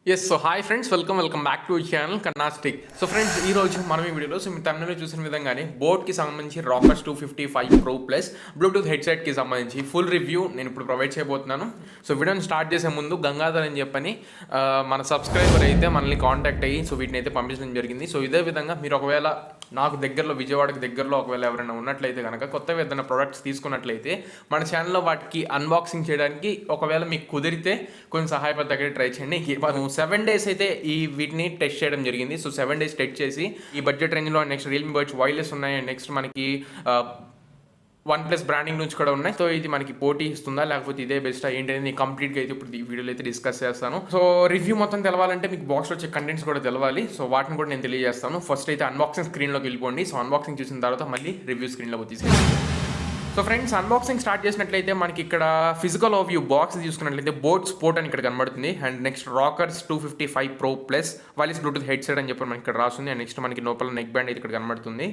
Yes so hi friends welcome back to channel Kanna stick. So friends ఈ రోజు మనం ఈ వీడియోలో మీ తమిళలో చూసిన విధంగానే బోట్కి సంబంధించి రాకర్స్ 255 Pro ప్లస్ బ్లూటూత్ హెడ్సెట్కి సంబంధించి ఫుల్ రివ్యూ నేను ఇప్పుడు ప్రొవైడ్ చేయబోతున్నాను. సో వీడియోని స్టార్ట్ చేసే ముందు గంగాధర్ అని చెప్పని మన సబ్స్క్రైబర్ అయితే మనల్ని కాంటాక్ట్ అయ్యి సో వీటిని అయితే పంపించడం జరిగింది. సో ఇదే విధంగా మీరు ఒకవేళ నాకు దగ్గరలో విజయవాడకి దగ్గరలో ఒకవేళ ఎవరైనా ఉన్నట్లయితే కనుక కొత్తగా ఏదైనా ప్రొడక్ట్స్ తీసుకున్నట్లయితే మన ఛానల్లో వాటికి అన్బాక్సింగ్ చేయడానికి ఒకవేళ మీకు కుదిరితే కొంచెం సహాయపడతానికి ట్రై చేయండి. మనం 7 days అయితే వీటిని టెస్ట్ చేయడం జరిగింది. సో 7 days టెస్ట్ చేసి ఈ బడ్జెట్ రేంజ్లో నెక్స్ట్ రియల్మీ బడ్స్ వైర్లెస్ ఉన్నాయి అండ్ నెక్స్ట్ మనకి OnePlus బ్రాండింగ్ నుంచి కూడా ఉన్నాయి. సో ఇది మనకి పోటీ ఇస్తుందా లేకపోతే ఇదే బెస్టా ఏంటి అనేది కంప్లీట్గా అయితే ఇప్పుడు ఈ వీడియోలో అయితే డిస్కస్ చేస్తాను. సో రివ్యూ మొత్తం తెలవాలంటే మీకు బాక్స్లో వచ్చే కంటెంట్స్ కూడా తెలవాలి. సో వాటిని కూడా నేను తెలియజేస్తాను. ఫస్ట్ అయితే అన్బాక్సింగ్ స్క్రీన్లోకి వెళ్ళిపోండి. సో అన్బాక్సింగ్ చూసిన తర్వాత మళ్ళీ రివ్యూ స్క్రీన్లోకి తీసుకెళ్ళి. సో ఫ్రెండ్స్ అన్బాక్సింగ్ స్టార్ట్ చేసినట్లయితే మనకి ఇక్కడ ఫిజికల్ ఓవ్యూ బాక్స్ చూసుకున్నట్లయితే బోట్ స్పోర్ట్ అని ఇక్కడ కనబడుతుంది and next rockers 255 Pro plus wireless Bluetooth headset అని చెప్పి మనకి ఇక్కడ రాస్తుంది అండ్ నెక్స్ట్ మనకి లోపల నెక్ బ్యాండ్ అయితే ఇక్కడ కనబడుతుంది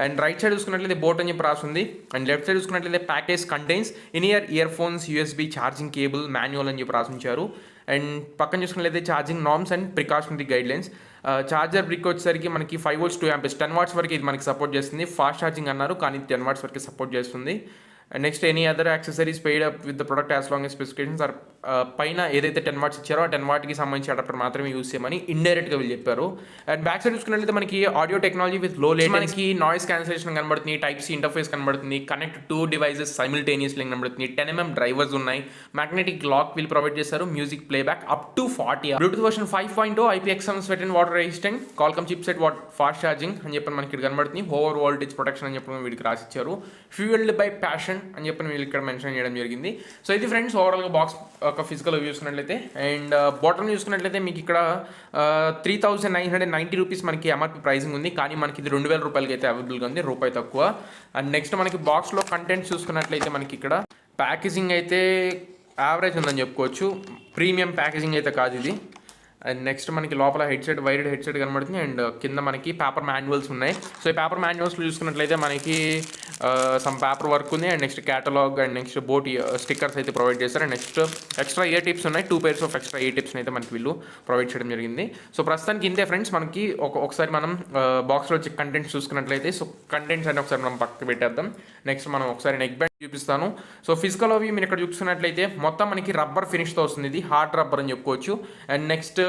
అండ్ రైట్ సైడ్ చూసుకున్నట్లయితే బోట్ అని చెప్పి రాస్తుంది అండ్ లెఫ్ట్ సైడ్ చూసుకున్నట్లయితే package contains ear phones USB charging cable manual అని చెప్పి రాసించారు అండ్ పక్కన చూసుకున్నట్లయితే charging norms and precautionary guidelines. Charger brick వచ్చేసరికి మనకి 5 volts 2 amps 10 watts వరకు ఇది మనకి సపోర్ట్ చేస్తుంది. ఫాస్ట్ ఛార్జింగ్ అన్నారు కానీ 10 watts వరకు సపోర్ట్ చేస్తుంది. And next any other accessories paid up with the product as long as specifications are పైన ఏదైతే 10 watts ఇచ్చారో ఆ 10 wattకి సంబంధించి అడాప్టర్ మాత్రమే యూస్ చేయమని ఇండైరెక్ట్గా వీళ్ళు చెప్పారు. అండ్ బ్యాక్ సైడ్ చూసుకున్నట్లయితే మనకి ఆడియో టెక్నాలజీ విత్ లో లేటెన్సీ మనకి నాయిస్ క్యాన్సిలేషన్ కనబడుతుంది, టైప్ సి ఇంటర్ఫేస్ కనబడుతుంది, కనెక్ట్ 2 devices సైమిల్టేనియస్లీ కనబడుతుంది, 10mm డ్రైవర్స్ ఉన్నాయి, మ్యాగ్నెటిక్ లాక్ వీళ్ళు ప్రొవైడ్ చేశారు, music playback up to 40 Bluetooth version 5.0 IPX7 sweat and water resistant Qualcomm chip set fast charging అని చెప్పి మనకి ఇక్కడ కనబడుతుంది, ఓవర్ వోల్టేజ్ ప్రొటెక్షన్ అని చెప్పి వీడికి రాసిచ్చారు, ఫ్యూయల్డ్ బై ప్యాషన్ అని చెప్పి వీళ్ళు ఇక్కడ మెన్షన్ చేయడం జరిగింది. సో ఇది ఫ్రెండ్స్ ఓవరాల్గా బాక్స్ ఒక ఫిజికల్ చూసుకున్నట్లయితే అండ్ బాటమ్ చూసుకున్నట్లయితే మీకు ఇక్కడ 3,990 రూపీస్ మనకి MRP ప్రైసింగ్ ఉంది కానీ మనకి ఇది 2,000 రూపాయలకి అయితే అవైలబుల్గా ఉంది, రూపాయి తక్కువ. అండ్ నెక్స్ట్ మనకి బాక్స్లో కంటెంట్స్ చూసుకున్నట్లయితే మనకి ఇక్కడ ప్యాకేజింగ్ అయితే యావరేజ్ ఉందని చెప్పుకోవచ్చు, ప్రీమియం ప్యాకేజింగ్ అయితే కాదు ఇది. అండ్ నెక్స్ట్ మనకి లోపల హెడ్సెట్ వైర్డ్ హెడ్సెట్ కనబడుతుంది అండ్ కింద మనకి పేపర్ మాన్యువల్స్ ఉన్నాయి. సో ఈ పేపర్ మాన్యువల్స్లో చూసుకున్నట్లయితే మనకి సమ్ పేపర్ వర్క్ ఉంది and next catalogue and next boat stickers అయితే ప్రొవైడ్ చేస్తారు and next extra year tips ఉన్నాయి, 2 pairs ఆఫ్ ఎక్స్ట్రా ఇయర్ టిప్స్ని అయితే మనకి వీళ్ళు ప్రొవైడ్ చేయడం జరిగింది. సో ప్రస్తుతానికి ఇంతే ఫ్రెండ్స్. మనకి ఒకసారి మనం బాక్స్లో వచ్చే కంటెంట్స్ చూసుకున్నట్లయితే సో కంటెంట్స్ అని ఒకసారి మనం పక్కకు పెట్టేద్దాం. నెక్స్ట్ మనం ఒకసారి నెక్ బ్యాండ్ చూపిస్తాను. సో ఫిజికల్ అవి మీరు ఇక్కడ చూసుకున్నట్లయితే మొత్తం మనకి రబ్బర్ ఫినిష్తో వస్తుంది, ఇది హార్డ్ రబ్బర్ అని చెప్పుకోవచ్చు. అండ్ నెక్స్ట్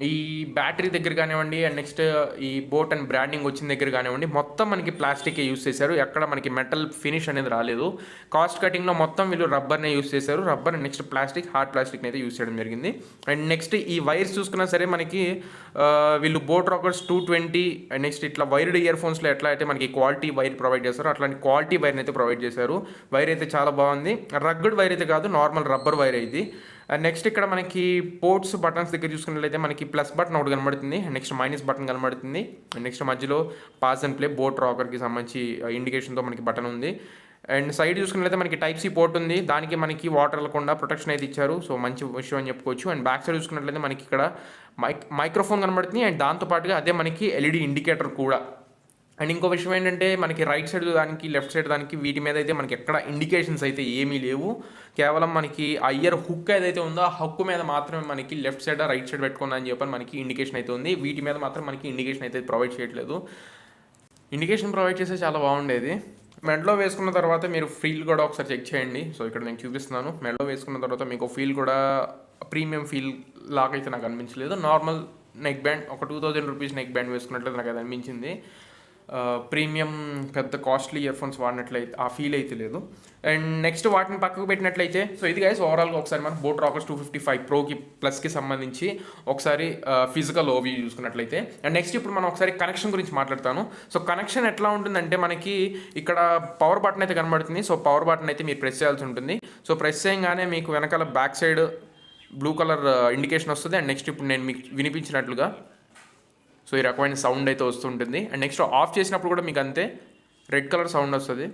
ఈ బ్యాటరీ దగ్గర కానివ్వండి అండ్ నెక్స్ట్ ఈ బోట్ అండ్ బ్రాండింగ్ వచ్చిన దగ్గర కానివ్వండి మొత్తం మనకి ప్లాస్టిక్ యూస్ చేశారు, ఎక్కడ మనకి మెటల్ ఫినిష్ అనేది రాలేదు. కాస్ట్ కటింగ్లో మొత్తం వీళ్ళు రబ్బర్నే యూస్ చేశారు, rubber and next plastic hard ప్లాస్టిక్ని అయితే యూస్ చేయడం జరిగింది. అండ్ నెక్స్ట్ ఈ వైర్స్ చూసుకున్నా సరే మనకి వీళ్ళు బోట్ రాకర్స్ 220 అండ్ నెక్స్ట్ ఇట్లా వైర్డ్ ఇయర్ ఫోన్స్లో ఎట్లా అయితే మనకి క్వాలిటీ వైర్ ప్రొవైడ్ చేస్తారో అట్లాంటి క్వాలిటీ వైర్ని అయితే ప్రొవైడ్ చేశారు. వైర్ అయితే చాలా బాగుంది, రగ్గడ్ వైర్ అయితే కాదు, నార్మల్ రబ్బర్ వైర్ ఇది. అండ్ నెక్స్ట్ ఇక్కడ మనకి పోర్ట్స్ బటన్స్ దగ్గర చూసుకున్నట్లయితే మనకి ప్లస్ బటన్ ఒకటి కనబడుతుంది అండ్ నెక్స్ట్ మైనస్ బటన్ కనబడుతుంది అండ్ నెక్స్ట్ మధ్యలో పాస్ అండ్ ప్లే బోట్ రాకర్కి సంబంధించి ఇండికేషన్తో మనకి బటన్ ఉంది. అండ్ సైడ్ చూసుకున్నట్లయితే మనకి టైప్ సి పోర్ట్ ఉంది, దానికి మనకి వాటర్ వెళ్ళకుండా ప్రొటెక్షన్ అయితే ఇచ్చారు, సో మంచి విషయం అని చెప్పుకోవచ్చు. అండ్ బ్యాక్ సైడ్ చూసుకున్నట్లయితే మనకి ఇక్కడ మైక్రోఫోన్ కనబడుతుంది అండ్ దాంతోపాటుగా అదే మనకి LED ఇండికేటర్ కూడా. అండ్ ఇంకో విషయం ఏంటంటే మనకి రైట్ సైడ్ దానికి లెఫ్ట్ సైడ్ దానికి వీటి మీద అయితే మనకి ఎక్కడ ఇండికేషన్స్ అయితే ఏమీ లేవు, కేవలం మనకి ఆ ఇయర్ హుక్ ఏదైతే ఉందో ఆ హుక్ మీద మాత్రమే మనకి లెఫ్ట్ సైడ్ రైట్ సైడ్ పెట్టుకుందా అని చెప్పని మనకి ఇండికేషన్ అయితే ఉంది, వీటి మీద మాత్రం మనకి ఇండికేషన్ అయితే ప్రొవైడ్ చేయట్లేదు. ఇండికేషన్ ప్రొవైడ్ చేస్తే చాలా బాగుండేది. మెడలో వేసుకున్న తర్వాత మీరు ఫీల్ కూడా ఒకసారి చెక్ చేయండి. సో ఇక్కడ నేను చూపిస్తున్నాను, మెడలో వేసుకున్న తర్వాత మీకు ఫీల్ కూడా ప్రీమియం ఫీల్ లాగైతే నాకు అనిపించలేదు, నార్మల్ నెక్ బ్యాండ్ ఒక 2,000 రూపీస్ నెక్ బ్యాండ్ వేసుకున్నట్లయితే నాకు అది అనిపించింది. ప్రీమియం పెద్ద కాస్ట్లీ ఇయర్ ఫోన్స్ వాడినట్లయితే ఆ ఫీల్ అయితే లేదు. అండ్ నెక్స్ట్ వాటిని పక్కకు పెట్టినట్లయితే సో ఇది గైస్ ఓవరాల్గా ఒకసారి మనం బోట్ రాకర్స్ 255 Proకి ప్లస్కి సంబంధించి ఒకసారి ఫిజికల్ ఓవీ చూసుకున్నట్లయితే. అండ్ నెక్స్ట్ ఇప్పుడు మనం ఒకసారి కనెక్షన్ గురించి మాట్లాడతాను. సో కనెక్షన్ ఎట్లా ఉంటుందంటే మనకి ఇక్కడ పవర్ బటన్ అయితే కనబడుతుంది. సో పవర్ బటన్ అయితే మీరు ప్రెస్ చేయాల్సి ఉంటుంది. సో ప్రెస్ చేయగానే మీకు వెనకాల back side blue colour indication వస్తుంది అండ్ నెక్స్ట్ ఇప్పుడు నేను మీకు వినిపించినట్లుగా సో ఈ రకమైన సౌండ్ అయితే వస్తుంటుంది. అండ్ నెక్స్ట్ ఆఫ్ చేసినప్పుడు కూడా మీకు అంతే రెడ్ కలర్ సౌండ్ వస్తుంది.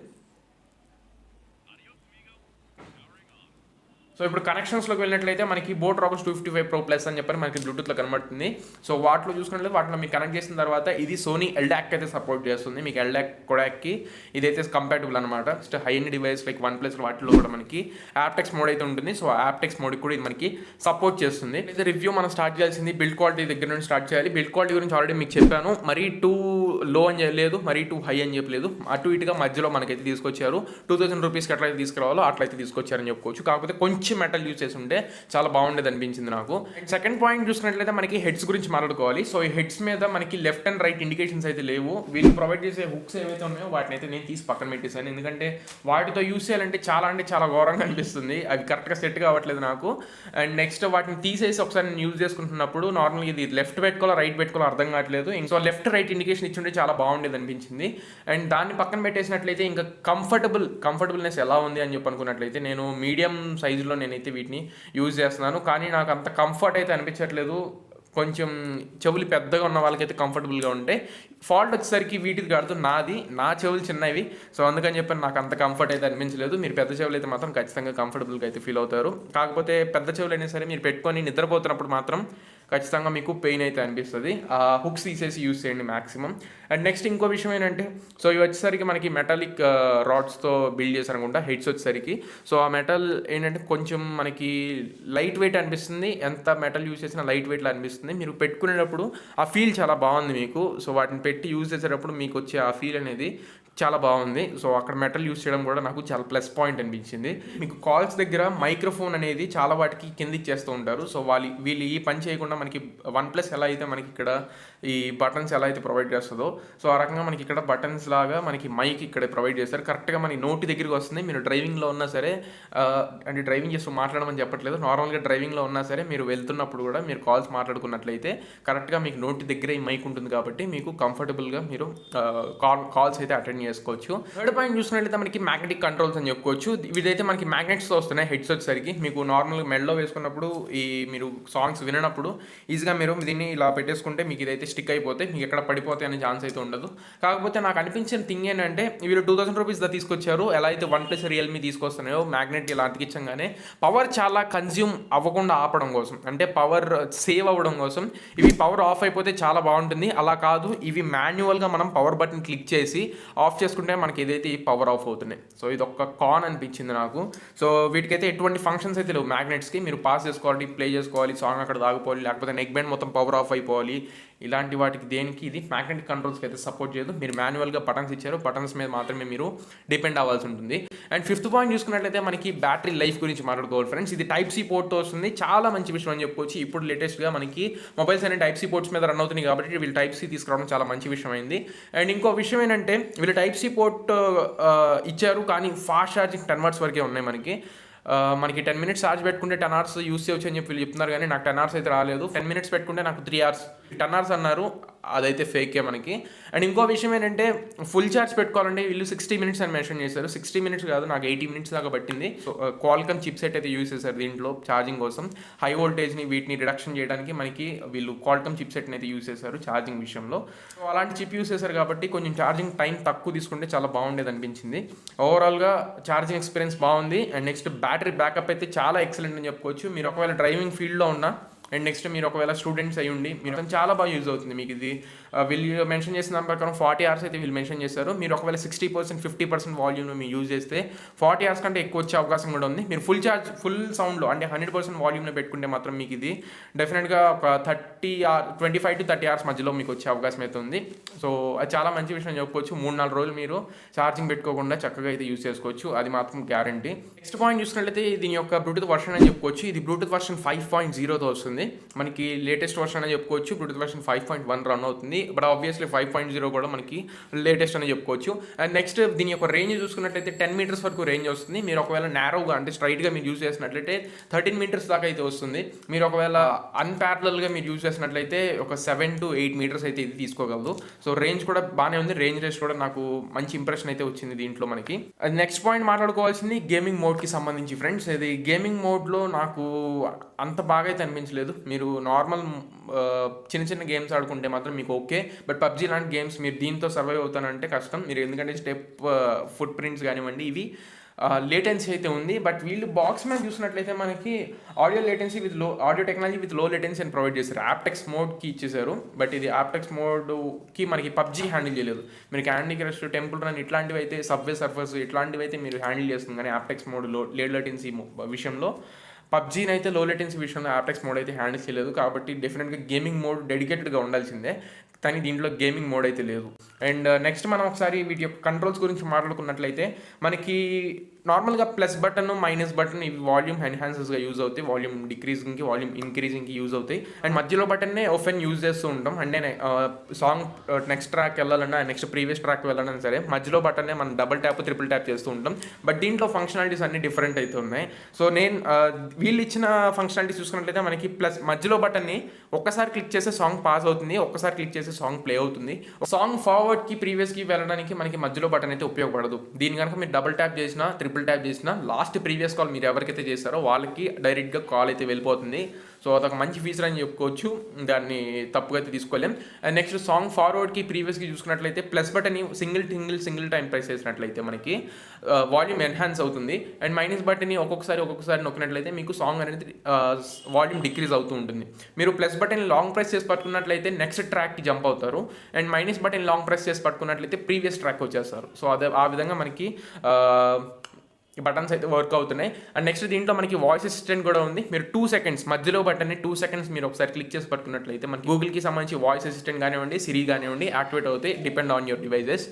సో ఇప్పుడు కనెక్షన్స్లోకి వెళ్ళినట్లయితే మనకి బోట్ రాకర్స్ 255 Pro Plus అని చెప్పని మనకి బ్లూటూత్లో కనబడుతుంది. సో వాటిలో చూసుకున్నట్లయితే వాటిలో మీకు కనెక్ట్ చేసిన తర్వాత ఇది సోనీ ఎల్డాక్ అయితే సపోర్ట్ చేస్తుంది. మీకు ఎల్డాక్ కొడాక్కి ఇదైతే కంపాటబుల్ అనమాట. Just high end device like OnePlus వాటిలో కూడా మనకి యాప్టెక్స్ మోడ్ అయితే ఉంటుంది. సో యాప్టెక్స్ మోడ్ కూడా ఇది మనకి సపోర్ట్ చేస్తుంది. అయితే రివ్యూ మనం స్టార్ట్ చేయాల్సింది బిల్డ్ క్వాలిటీ దగ్గర నుంచి స్టార్ట్ చేయాలి. బిల్డ్ క్వాలిటీ గురించి ఆల్రెడీ మీకు చెప్పాను. మరీ టూ లో అని చెప్పలేదు, మరీ టూ హై అని చెప్పలేదు, అటు ఇటుగా మధ్యలో మనకైతే తీసుకొచ్చారు. 2000 రూపీస్కి ఎట్లయితే తీసుకురావాలో అట్లయితే తీసుకొచ్చారని చెప్పుకోవచ్చు. కాకపోతే కొంచెం మెటల్ యూజ్ చేసి ఉంటే చాలా బాగుండేది అనిపించింది నాకు. సెకండ్ పాయింట్ చూసుకున్నట్లయితే మనకి హెడ్స్ గురించి మాట్లాడుకోవాలి. సో ఈ హెడ్స్ మీద మనకి లెఫ్ట్ అండ్ రైట్ ఇండికేషన్స్ అయితే లేవు. వీళ్ళు ప్రొవైడ్ చేసే హుక్స్ ఏవైతే ఉన్నాయో వాటిని అయితే నేను తీసి పక్కన పెట్టేశాను. ఎందుకంటే వాటితో యూజ్ చేయాలంటే చాలా ఘోరంగా అనిపిస్తుంది. అవి కరెక్ట్గా సెట్ కావట్లేదు నాకు. అండ్ నెక్స్ట్ వాటిని తీసేసి ఒకసారి నేను యూజ్ చేసుకుంటున్నప్పుడు నార్మల్గా ఇది లెఫ్ట్ పెట్టుకోవాలో రైట్ పెట్టుకోవాలో అర్థం కావట్లేదు. సో లెఫ్ట్ రైట్ ఇండికేషన్ ఇచ్చుంటే చాలా బాగుండేది అనిపించింది. అండ్ దాన్ని పక్కన పెట్టేసినట్లయితే ఇంకా కంఫర్టబుల్నెస్ ఎలా ఉంది అని చెప్పి అనుకున్నట్లయితే నేను మీడియం సైజులో నేనైతే వీటిని యూజ్ చేస్తున్నాను. కానీ నాకు అంత కంఫర్ట్ అయితే అనిపించట్లేదు. కొంచెం చెవులు పెద్దగా ఉన్న వాళ్ళకైతే కంఫర్టబుల్గా ఉంటాయి. ఫాల్ట్ వచ్చేసరికి వీటికి కాదు, నా చెవులు చిన్నవి. సో అందుకని చెప్పి నాకు అంత కంఫర్ట్ అయితే అనిపించలేదు. మీరు పెద్ద చెవులు అయితే మాత్రం ఖచ్చితంగా కంఫర్టబుల్గా అయితే ఫీల్ అవుతారు. కాకపోతే పెద్ద చెవులు అయినా సరే మీరు పెట్టుకొని నిద్రపోతున్నప్పుడు మాత్రం ఖచ్చితంగా మీకు పెయిన్ అయితే అనిపిస్తుంది. ఆ హుక్స్ తీసేసి యూజ్ చేయండి మ్యాక్సిమం. అండ్ నెక్స్ట్ ఇంకో విషయం ఏంటంటే, సో ఇవి వచ్చేసరికి మనకి మెటాలిక్ రాడ్స్తో బిల్డ్ చేశారనుకుంటా హెడ్స్ వచ్చేసరికి. సో ఆ మెటల్ ఏంటంటే కొంచెం మనకి లైట్ వెయిట్ అనిపిస్తుంది. ఎంత మెటల్ యూజ్ చేసినా లైట్ వెయిట్లో అనిపిస్తుంది. మీరు పెట్టుకునేటప్పుడు ఆ ఫీల్ చాలా బాగుంది మీకు. సో వాటిని పెట్టి యూజ్ చేసేటప్పుడు మీకు వచ్చే ఆ ఫీల్ అనేది చాలా బాగుంది. సో అక్కడ మెటల్ యూజ్ చేయడం కూడా నాకు చాలా ప్లస్ పాయింట్ అనిపించింది. మీకు కాల్స్ దగ్గర మైక్రోఫోన్ అనేది చాలా వాటికి కింద ఇచ్చేస్తూ ఉంటారు. సో వీళ్ళు ఈ పని చేయకుండా మనకి OnePlus ఎలా అయితే మనకి ఇక్కడ ఈ బటన్స్ ఎలా అయితే ప్రొవైడ్ చేస్తుందో, సో ఆ రకంగా మనకి ఇక్కడ బటన్స్ లాగా మనకి మైక్ ఇక్కడ ప్రొవైడ్ చేస్తారు. కరెక్ట్గా మన నోటి దగ్గరికి వస్తుంది. మీరు డ్రైవింగ్లో ఉన్నా సరే, అంటే డ్రైవింగ్ చేస్తూ మాట్లాడమని చెప్పట్లేదు, నార్మల్గా డ్రైవింగ్లో ఉన్నా సరే మీరు వెళ్తున్నప్పుడు కూడా మీరు కాల్స్ మాట్లాడుకున్నట్లయితే కరెక్ట్గా మీకు నోటి దగ్గరే ఈ మైక్ ఉంటుంది కాబట్టి మీకు కంఫర్టబుల్గా మీరు కాల్స్ అయితే అటెండ్ చేసుకోవచ్చు. థర్డ్ పాయింట్ చూసినట్లయితే మనకి మ్యాగ్నెటిక్ కంట్రోల్స్ అని చెప్పుకోవచ్చు. ఇదైతే మనకి మ్యాగ్నెట్స్తో వస్తున్నాయి హెడ్స్ వచ్చేసరికి. మీకు నార్మల్గా మెడలో వేసుకున్నప్పుడు ఈ మీరు సాంగ్స్ వినప్పుడు ఈజీగా మీరు దీన్ని ఇలా పెట్టేసుకుంటే మీకు ఇదైతే స్టిక్ అయిపోతే మీకు ఎక్కడ పడిపోతే అనే ఛాన్స్ అయితే ఉండదు. కాకపోతే నాకు అనిపించిన థింగ్ ఏంటంటే వీళ్ళు 2000 రూపీస్ దా తీసుకొచ్చారు. ఎలా అయితే OnePlus రియల్మీ తీసుకొస్తున్నాయో మ్యాగ్నెట్ ఇలా అతికించగానే పవర్ చాలా కన్జ్యూమ్ అవ్వకుండా ఆపడం కోసం, అంటే పవర్ సేవ్ అవ్వడం కోసం ఇవి పవర్ ఆఫ్ అయిపోతే చాలా బాగుంటుంది. అలా కాదు, ఇవి మాన్యువల్గా మనం పవర్ బటన్ క్లిక్ చేసి ఆఫ్ చేసుకుంటే మనకి ఏదైతే పవర్ ఆఫ్ అవుతున్నాయి. సో ఇది ఒక కాన్ అనిపించింది నాకు. సో వీటికైతే ఎటువంటి ఫంక్షన్స్ అయితే లేవు మ్యాగ్నెట్స్కి. మీరు పాస్ చేసుకోవాలి, ప్లే చేసుకోవాలి, సాంగ్ అక్కడ దాగిపోవాలి, లేకపోతే నెక్ బ్యాండ్ మొత్తం పవర్ ఆఫ్ అయిపోవాలి. ఇలాంటి వాటికి దేనికి ఇది మ్యాగ్నెటిక్ కంట్రోల్స్కి అయితే సపోర్ట్ చేయదు. మీరు మాన్యువల్గా బటన్స్ ఇచ్చారు, బటన్స్ మీద మాత్రమే మీరు డిపెండ్ అవ్వాల్సి ఉంటుంది. అండ్ ఫిఫ్త్ పాయింట్ చూసుకున్నట్లయితే మనకి బ్యాటరీ లైఫ్ గురించి మాట్లాడుకోవాలి ఫ్రెండ్స్. ఇది Type-C పోర్ట్తో వస్తుంది. చాలా మంచి విషయం అని చెప్పుకోవచ్చు. ఇప్పుడు లేటెస్ట్గా మనకి మొబైల్స్ అనే Type-C పోర్ట్స్ మీద రన్ అవుతున్నాయి కాబట్టి వీళ్ళు Type-C తీసుకురావడం చాలా మంచి విషయం అయింది. అండ్ ఇంకో విషయం ఏంటంటే వీళ్ళు Type-C పోర్ట్ ఇచ్చారు, కానీ ఫాస్ట్ ఛార్జింగ్ 10 వాట్స్ వరకే ఉన్నాయి మనకి 10 మినిట్స్ ఛార్జ్ పెట్టుకుంటే 10 అవర్స్ యూస్ చేయొచ్చు అని చెప్పి వీళ్ళు చెప్తున్నారు. కానీ నాకు 10 అవర్స్ అయితే రాలేదు. 10 మినిట్స్ పెట్టుకుంటే నాకు 3 అవర్స్, 10 అవర్స్ అన్నారు, అదైతే ఫేకే మనకి. అండ్ ఇంకో విషయం ఏంటంటే ఫుల్ ఛార్జ్ పెట్టుకోవాలంటే వీళ్ళు 60 మినిట్స్ అని మెన్షన్ చేశారు. 60 మినిట్స్ కాదు, నాకు 80 మినిట్స్ దాకా పట్టింది. సో క్వాల్కమ్ చిప్సెట్ అయితే యూస్ చేశారు దీంట్లో ఛార్జింగ్ కోసం. హై వోల్టేజ్ని వీటిని రిడక్షన్ చేయడానికి మనకి వీళ్ళు క్వాల్కమ్ చిప్సెట్ని అయితే యూస్ చేశారు ఛార్జింగ్ విషయంలో. సో అలాంటి చిప్ యూస్ చేశారు కాబట్టి కొంచెం ఛార్జింగ్ టైం తక్కువ తీసుకుంటే చాలా బాగుండేది అనిపించింది. ఓవరాల్గా ఛార్జింగ్ ఎక్స్పీరియన్స్ బాగుంది. అండ్ నెక్స్ట్ బ్యాటరీ బ్యాకప్ అయితే చాలా ఎక్సలెంట్ అని చెప్పుకోవచ్చు. మీరు ఒకవేళ డ్రైవింగ్ ఫీల్డ్లో ఉన్నా అండ్ నెక్స్ట్ మీరు ఒకవేళ స్టూడెంట్స్ అయ్యి ఉండి మీరు చాలా బాగా యూజ్ అవుతుంది మీకు ఇది. వీళ్ళు మెన్షన్ చేసిన దాని ప్రకారం 40 అవర్స్ అయితే వీళ్ళు మెన్షన్ చేశారు. మీరు ఒకవేళ 60% 50% వాల్యూమ్ను మీరు యూజ్ చేస్తే 40 అవర్స్ కంటే ఎక్కువ వచ్చే అవకాశం కూడా ఉంది. మీరు ఫుల్ సౌండ్లో అంటే 100% వాల్యూమ్లో పెట్టుకుంటే మాత్రం మీకు ఇది డెఫినెట్గా ఒక 25 to 30 అవర్స్ మధ్యలో మీకు వచ్చే అవకాశం అయితే ఉంది. సో అది చాలా మంచి విషయం చెప్పుకోవచ్చు. 3-4 రోజులు మీరు ఛార్జింగ్ పెట్టుకోకుండా చక్కగా అయితే యూజ్ చేసుకోవచ్చు, అది మాత్రం గ్యారంటీ. నెక్స్ట్ పాయింట్ చూసినట్లయితే దీని యొక్క బ్లూటూత్ వర్షన్ అని చెప్పుకోవచ్చు. ఇది బ్లూటూత్ వర్షన్ 5.0తో వస్తుంది. మనకి లేటెస్ట్ వర్షన్ అని చెప్పుకోవచ్చు. బ్లూటూత్ వర్షన్ 5.1 రన్ అవుతుంది. బట్ ఆబ్వియస్లీ 5.0 కూడా మనకి లేటెస్ట్ అని చెప్పుకోవచ్చు. అండ్ నెక్స్ట్ దీని యొక్క రేంజ్ చూసుకున్నట్లయితే 10 మీటర్స్ వరకు రేంజ్ వస్తుంది. మీరు ఒకవేళ నారోగా అంటే స్ట్రైట్గా మీరు యూజ్ చేసినట్లయితే 13 మీటర్స్ దాకా అయితే వస్తుంది. మీరు ఒకవేళ అన్పారలల్గా మీరు యూజ్ చేసినట్లయితే ఒక 7 to 8 మీటర్స్ అయితే ఇది తీసుకోగలదు. సో రేంజ్ కూడా బాగానే ఉంది. రేంజ్ రేస్ కూడా నాకు మంచి ఇంప్రెషన్ అయితే వచ్చింది దీంట్లో మనకి. అది నెక్స్ట్ పాయింట్ మాట్లాడుకోవాల్సింది గేమింగ్ మోడ్కి సంబంధించి ఫ్రెండ్స్. ఇది గేమింగ్ మోడ్లో నాకు అంత బాగా అయితే అనిపించలేదు. మీరు నార్మల్ చిన్న గేమ్స్ ఆడుకుంటే మాత్రం మీకు ఓకే. బట్ పబ్జీ లాంటి గేమ్స్ మీరు దీంతో సర్వైవ్ అవుతానంటే కష్టం. మీరు ఎందుకంటే స్టెప్ ఫుట్ ప్రింట్స్ కానివ్వండి ఇవి లేటెన్సీ అయితే ఉంది. బట్ వీళ్ళు బాక్స్ మీద చూసినట్లయితే మనకి ఆడియో టెక్నాలజీ విత్ లో లేటెన్సీ అని ప్రొవైడ్ చేశారు. యాప్టెక్స్ మోడ్కి ఇచ్చేసారు. బట్ ఇది యాప్టెక్స్ మోడ్కి మనకి పబ్జీ హ్యాండిల్ చేయలేదు. మీరు క్యాండీ క్రష్, టెంపుల్ రన్ ఇట్లాంటివి అయితే, సబ్వే సర్ఫర్స్ ఇట్లాంటివి అయితే మీరు హ్యాండిల్ చేస్తుంది. కానీ యాప్టెక్స్ మోడ్లో లో లేటెన్సీ విషయంలో, పబ్జీని అయితే లో లేటెన్సీ విషయంలో యాప్టెక్స్ మోడ్ అయితే హ్యాండిల్ చేయలేదు. కాబట్టి డెఫినెట్గా గేమింగ్ మోడ్ డెడికేటెడ్గా ఉండాల్సిందే, కానీ దీంట్లో గేమింగ్ మోడ్ అయితే లేదు. అండ్ నెక్స్ట్ మనం ఒకసారి వీటి యొక్క కంట్రోల్స్ గురించి మాట్లాడుకున్నట్లయితే, మనకి నార్మల్గా ప్లస్ బటన్, మైనస్ బటన్ ఇవి వాల్యూమ్ ఎన్హాన్సెస్గా యూజ్ అవుతాయి. వాల్యూమ్ డిక్రీజింగ్కి, వాల్యూమ్ ఇంక్రీజింగ్కి యూజ్ అవుతాయి. అండ్ మధ్యలో బటన్నే ఆఫెన్ యూజ్ చేస్తూ ఉంటాం. అంటే సాంగ్ నెక్స్ట్ ట్రాక్ వెళ్ళాలన్నా, నెక్స్ట్ ప్రీవియస్ ట్రాక్ వెళ్ళాలన్నా సరే మధ్యలో బటన్నే మనం డబుల్ ట్యాప్, ట్రిపుల్ ట్యాప్ చేస్తూ ఉంటాం. బట్ దీంట్లో ఫంక్షనాలిటీస్ అన్ని డిఫరెంట్ అయితే ఉన్నాయి. సో నేను వీళ్ళు ఇచ్చిన ఫంక్షనాలిటీస్ చూసుకున్నట్లయితే మనకి ప్లస్ మధ్యలో బటన్ని ఒక్కసారి క్లిక్ చేస్తే సాంగ్ పాస్ అవుతుంది, ఒక్కసారి క్లిక్ చేస్తే సాంగ్ ప్లే అవుతుంది. సాంగ్ ఫార్వర్డ్కి, ప్రీవియస్కి వెళ్ళడానికి మనకి మధ్యలో బటన్ అయితే ఉపయోగపడదు. దీని కనుక మీరు డబుల్ ట్యాప్ చేసినా, ట్రిపుల్ ట్యాప్ చేసినా లాస్ట్ ప్రీవియస్ కాల్ మీరు ఎవరికైతే చేస్తారో వాళ్ళకి డైరెక్ట్గా కాల్ అయితే వెళ్ళిపోతుంది. సో అదొక మంచి ఫీచర్ అని చెప్పుకోవచ్చు, దాన్ని తప్పుగా అయితే తీసుకోలేం. అండ్ నెక్స్ట్ సాంగ్ ఫార్వర్డ్కి, ప్రీవియస్కి చూసుకున్నట్లయితే plus button single time press చేసినట్లయితే మనకి వాల్యూమ్ ఎన్హాన్స్ అవుతుంది. అండ్ మైనస్ బటన్ని ఒక్కొక్కసారి నొక్కినట్లయితే మీకు సాంగ్ అనేది వాల్యూమ్ డిక్రీజ్ అవుతూ ఉంటుంది. మీరు ప్లస్ బటన్ లాంగ్ ప్రెస్ చేసి పట్టుకున్నట్లయితే నెక్స్ట్ ట్రాక్కి జంప్ అవుతారు. And minus button long press చేసి పట్టుకున్నట్లయితే ప్రీవియస్ ట్రాక్ వచ్చేస్తారు. సో అదే ఆ విధంగా మనకి బటన్స్ అయితే వర్క్ అవుతున్నాయి. అండ్ నెక్స్ట్ దీంట్లో మనకి వాయిస్ అసిస్టెంట్ కూడా ఉంది. మీరు 2 seconds మధ్యలో బటన్ని 2 seconds మీరు ఒకసారి క్లిక్ చేసి పట్టుకున్నట్లయితే మనకి గూగుల్కి సంబంధించి వాయిస్ అసిస్టెంట్ కానివ్వండి, సిరి కానివ్వండి యాక్టివేట్ అవుతాయి, depend on your devices.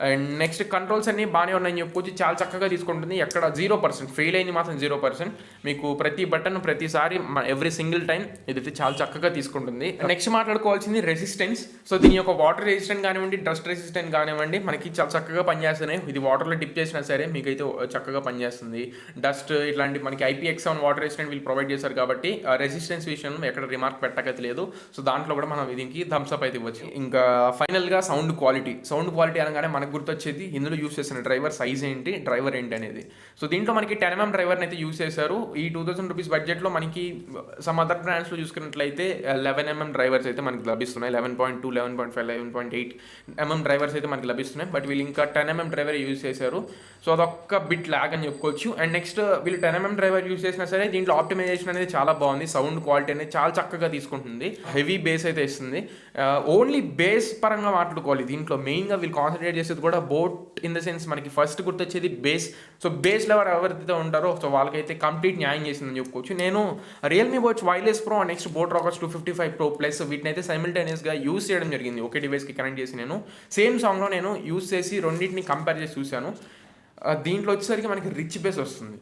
And next controls అన్ని బాగానే ఉన్నాయని చెప్పుకోవచ్చు, చాలా చక్కగా తీసుకుంటుంది. ఎక్కడ 0% ఫెయిల్ అయింది మాత్రం 0%. మీకు ప్రతి బటన్ ప్రతిసారి ఎవ్రీ సింగిల్ టైం ఇదైతే చాలా చక్కగా తీసుకుంటుంది. Next మాట్లాడుకోవాల్సింది resistance. సో దీని యొక్క వాటర్ రెసిస్టెంట్ కానివ్వండి, డస్ట్ రెసిస్టెంట్ కానివ్వండి మనకి చాలా చక్కగా పనిచేస్తున్నాయి. ఇది వాటర్లో డిప్ చేసినా సరే మీకైతే చక్కగా పనిచేస్తుంది. డస్ట్ ఇట్లాంటి మనకి IPX7 వాటర్ రెసిస్టెంట్ వీళ్ళు ప్రొవైడ్ చేశారు కాబట్టి రెసిస్టెన్స్ విషయంలో ఎక్కడ రిమార్క్ పెట్టకైతే లేదు. సో దాంట్లో కూడా మనం దీనికి థమ్స్అప్ అయితే ఇవ్వచ్చు. ఇంకా ఫైనల్గా సౌండ్ క్వాలిటీ అనగానే మనకు గుర్తొచ్చేది ఇందులో యూస్ చేసిన డ్రైవర్ సైజ్ ఏంటి, డ్రైవర్ ఏంటి అనేది. సో దీంట్లో మనకి 10mm డ్రైవర్ని అయితే యూస్ చేశారు. ఈ 2000 రూపీస్ బడ్జెట్లో మనకి సమ్ అదర్ బ్రాండ్స్లో చూసుకున్నట్లయితే 11mm డ్రైవర్స్ అయితే మనకి లభిస్తున్నాయి. 11.2, 11.5, 11.8mm డ్రైవర్స్ అయితే మనకి లభిస్తున్నాయి. బట్ వీళ్ళు ఇంకా 10mm డ్రైవర్ యూస్ చేశారు. సో అదొక్క బిట్ ల్యాగ్ అని చెప్పుకోవచ్చు. అండ్ నెక్స్ట్ వీళ్ళు 10mm డ్రైవర్ యూస్ చేసినా సరే దీంట్లో ఆప్టిమైజేషన్ అనేది చాలా బాగుంది. సౌండ్ క్వాలిటీ అనేది చాలా చక్కగా తీసుకుంటుంది. హెవీ బేస్ అయితే ఇస్తుంది. ఓన్లీ బేస్ పరంగా మాట్లాడుకోవాలి. దీంట్లో మెయిన్గా వీళ్ళు కాన్సన్ట్రేట్ చేసేది కూడా బోట్ ఇన్ ద సెన్స్ మనకి ఫస్ట్ గుర్తొచ్చేది బేస్. సో బేస్ లెవర్ ఎవరైతే ఉంటారో సో వాళ్ళకైతే కంప్లీట్ న్యాయం చేసిందని చెప్పుకోవచ్చు. నేను Realme watch wireless pro next boat rockers 255 Pro plus వీటిని అయితే సైమిల్టేనియస్గా యూస్ చేయడం జరిగింది. ఒకే డివైస్కి కనెక్ట్ చేసి నేను సేమ్ సాంగ్లో నేను యూస్ చేసి రెండింటిని కంపేర్ చేసి చూశాను. దీంట్లో వచ్చేసరికి మనకి రిచ్ బేస్ వస్తుంది,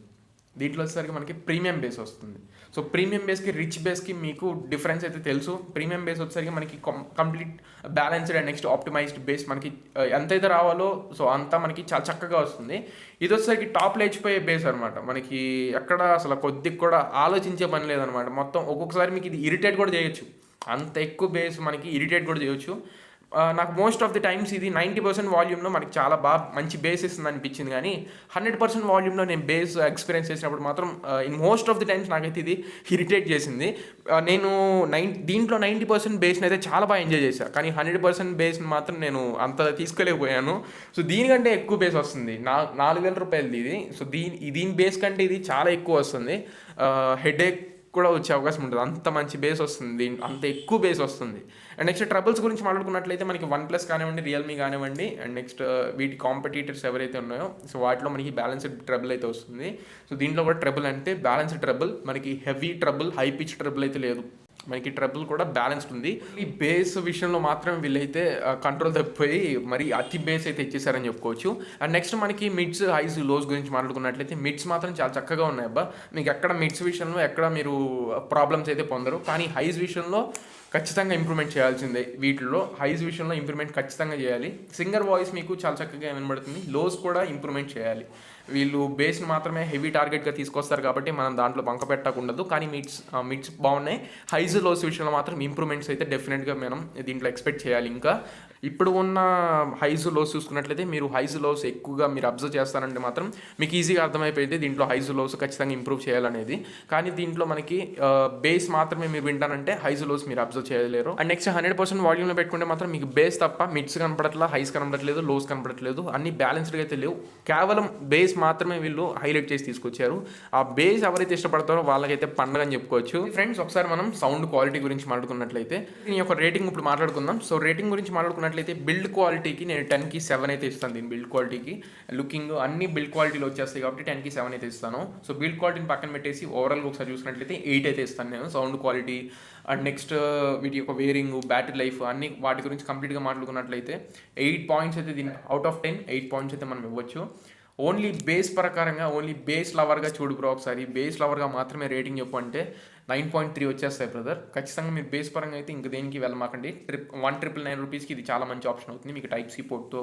దీంట్లో వచ్చేసరికి మనకి ప్రీమియం బేస్ వస్తుంది. సో ప్రీమియం బేస్కి రిచ్ బేస్కి మీకు డిఫరెన్స్ అయితే తెలుసు. ప్రీమియం బేస్ వచ్చేసరికి మనకి complete balanced and next optimised base మనకి ఎంతైతే రావాలో సో అంతా మనకి చాలా చక్కగా వస్తుంది. ఇది వచ్చేసరికి టాప్ లేచిపోయే బేస్ అనమాట. మనకి ఎక్కడ అసలు కొద్దిగా కూడా ఆలోచించే పని లేదనమాట. మొత్తం ఒక్కొక్కసారి మీకు ఇది ఇరిటేట్ కూడా చేయొచ్చు, అంత ఎక్కువ బేస్ మనకి ఇరిటేట్ కూడా చేయొచ్చు. నాకు మోస్ట్ ఆఫ్ ది టైమ్స్ ఇది 90% వాల్యూమ్లో మనకి చాలా బాగా మంచి బేస్ ఇస్తుంది అనిపించింది. కానీ 100% వాల్యూమ్లో నేను బేస్ ఎక్స్పీరియన్స్ చేసినప్పుడు మాత్రం in most of the times నాకైతే ఇది ఇరిటేట్ చేసింది. నేను దీంట్లో 90% బేస్ని అయితే చాలా బాగా ఎంజాయ్ చేశాను, కానీ 100% బేస్ని మాత్రం నేను అంత తీసుకోలేకపోయాను. సో దీనికంటే ఎక్కువ బేస్ వస్తుంది. 4000 రూపాయలది ఇది. సో దీని బేస్ కంటే ఇది చాలా ఎక్కువ వస్తుంది. హెడేక్ కూడా వచ్చే అవకాశం ఉంటుంది, అంత మంచి బేస్ వస్తుంది, అంత ఎక్కువ బేస్ వస్తుంది. అండ్ నెక్స్ట్ ట్రబుల్స్ గురించి మాట్లాడుకున్నట్లయితే మనకి OnePlus కానివ్వండి, రియల్మీ కానివ్వండి, అండ్ నెక్స్ట్ వీటి కాంపిటీటర్స్ ఎవరైతే ఉన్నాయో సో వాటిలో మనకి బ్యాలెన్స్డ్ ట్రబుల్ అయితే వస్తుంది. సో దీంట్లో కూడా ట్రబుల్ అంటే బ్యాలెన్స్డ్ ట్రబుల్, మనకి heavy trouble, high pitch trouble అయితే లేదు. మనకి ట్రబుల్ కూడా బ్యాలెన్స్డ్ ఉంది. ఈ బేస్ విషయంలో మాత్రం వీళ్ళైతే కంట్రోల్ తప్పిపోయి మరి అతి బేస్ అయితే ఇచ్చేసారని చెప్పుకోవచ్చు. అండ్ నెక్స్ట్ మనకి మిడ్స్, హైస్, లోస్ గురించి మాట్లాడుకున్నట్లయితే మిడ్స్ మాత్రం చాలా చక్కగా ఉన్నాయి అబ్బా. మీకు ఎక్కడ మిడ్స్ విషయంలో ఎక్కడ మీరు ప్రాబ్లమ్స్ అయితే పొందరు. కానీ హైస్ విషయంలో ఖచ్చితంగా ఇంప్రూవ్మెంట్ చేయాల్సిందే. వీటిలో హైస్ విషయంలో ఇంప్రూవ్మెంట్ ఖచ్చితంగా చేయాలి. సింగర్ వాయిస్ మీకు చాలా చక్కగా వినబడుతుంది. లోస్ కూడా ఇంప్రూవ్మెంట్ చేయాలి. వీళ్ళు బేస్ని మాత్రమే హెవీ టార్గెట్గా తీసుకొస్తారు కాబట్టి మనం దాంట్లో బంక పెట్టకుండదు. కానీ మిడ్స్ బాగున్నాయి. హైస్, లోస్ విషయంలో మాత్రం ఇంప్రూవ్మెంట్స్ అయితే డెఫినెట్గా మనం దీంట్లో ఎక్స్పెక్ట్ చేయాలి. ఇంకా ఇప్పుడు ఉన్న హైస్ లోస్ చూసుకున్నట్లయితే మీరు హైస్ లోస్ ఎక్కువగా మీరు అబ్జర్వ్ చేస్తారంటే మాత్రం మీకు ఈజీగా అర్థమైపోయింది దీంట్లో హైస్ లోస్ ఖచ్చితంగా ఇంప్రూవ్ చేయాలనేది. కానీ దీంట్లో మనకి బేస్ మాత్రమే మీరు వింటానంటే హైస్ లోస్ మీరు అబ్జర్వ్ చేయలేరు. అండ్ నెక్స్ట్ 100% వాల్యూమ్లో పెట్టుకుంటే మాత్రం మీకు బేస్ తప్ప మిడ్స్ కనపడట్లా, హైస్ కనపడట్లేదు, లోస్ కనపడట్లేదు, అన్ని బ్యాలెన్స్డ్గా అయితే లేవు. కేవలం బేస్ మాత్రమే వీళ్ళు హైలైట్ చేసి తీసుకొచ్చారు. ఆ బేస్ ఎవరైతే ఇష్టపడతారో వాళ్ళకైతే పండగ అని చెప్పుకోవచ్చు. ఫ్రెండ్స్ ఒకసారి మనం సౌండ్ క్వాలిటీ గురించి మాట్లాడుకున్నట్లయితే దీని యొక్క రేటింగ్ ఇప్పుడు మాట్లాడుకుందాం. సో రేటింగ్ గురించి మాట్లాడుకున్నట్లయితే బిల్డ్ క్వాలిటీకి నేను 10కి 7 అయితే ఇస్తాను. దీని బిల్డ్ క్వాలిటీకి లుకింగ్ అన్ని బిల్డ్ క్వాలిటీలో వచ్చేస్తాయి కాబట్టి 10కి 7 అయితే ఇస్తాను. సో బిల్డ్ క్వాలిటీని పక్కన పెట్టేసి ఓవరాల్గా ఒకసారి చూసినట్లయితే 8 అయితే ఇస్తాను నేను. సౌండ్ క్వాలిటీ అండ్ నెక్స్ట్ వీటి యొక్క వేరింగ్, బ్యాటరీ లైఫ్ అన్ని వాటి గురించి కంప్లీట్గా మాట్లాడుకున్నట్లయితే 8 పాయింట్స్ అయితే దీనికి అవుట్ ఆఫ్ 10 8 పాయింట్స్ అయితే మనం ఇవ్వచ్చు. ఓన్లీ బేస్ ప్రకారంగా, ఓన్లీ బేస్ లవర్గా చూడు బ్రో, ఒకసారి బేస్ లవర్గా మాత్రమే రేటింగ్ చెప్పు అంటే 9.3 వచ్చేస్తాయి బ్రదర్. ఖచ్చితంగా మీరు బేస్ పరంగా అయితే ఇంక దేనికి వెళ్ళమాకండి. 1999 రూపీస్కి ఇది చాలా మంచి ఆప్షన్ అవుతుంది. మీకు టైప్ సి పోర్ట్తో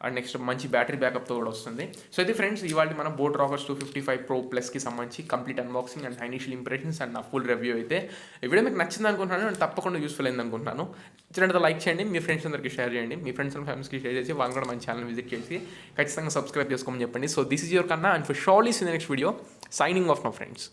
అండ్ నెక్స్ట్ మంచి బ్యాటరీ బ్యాకప్తో కూడా వస్తుంది. సో ఇది ఫ్రెండ్స్ ఇవాళ మన బోట్ రాకర్స్ 255 Pro Plusకి సంబంధించి complete unboxing and initial impressions and నా ఫుల్ రివ్యూ అయితే. ఈ వీడియో మీకు నచ్చింది అనుకుంటున్నాను అండ్ తప్పకుండా యూస్ఫుల్ అయింది అనుకుంటున్నాను. నచ్చినట్లయితే లైక్ చేయండి, మీ ఫ్రెండ్స్ అందరికీ షేర్ చేయండి, మీ ఫ్రెండ్స్ అండ్ ఫ్యామిలీస్కి షేర్ చేసి వాళ్ళు కూడా మన ఛానల్ విజిట్ చేసి ఖచ్చితంగా సబ్స్క్రైబ్ చేసుకోమని చెప్పండి. So this is your Kanna and for surely see the next video. Signing off my friends.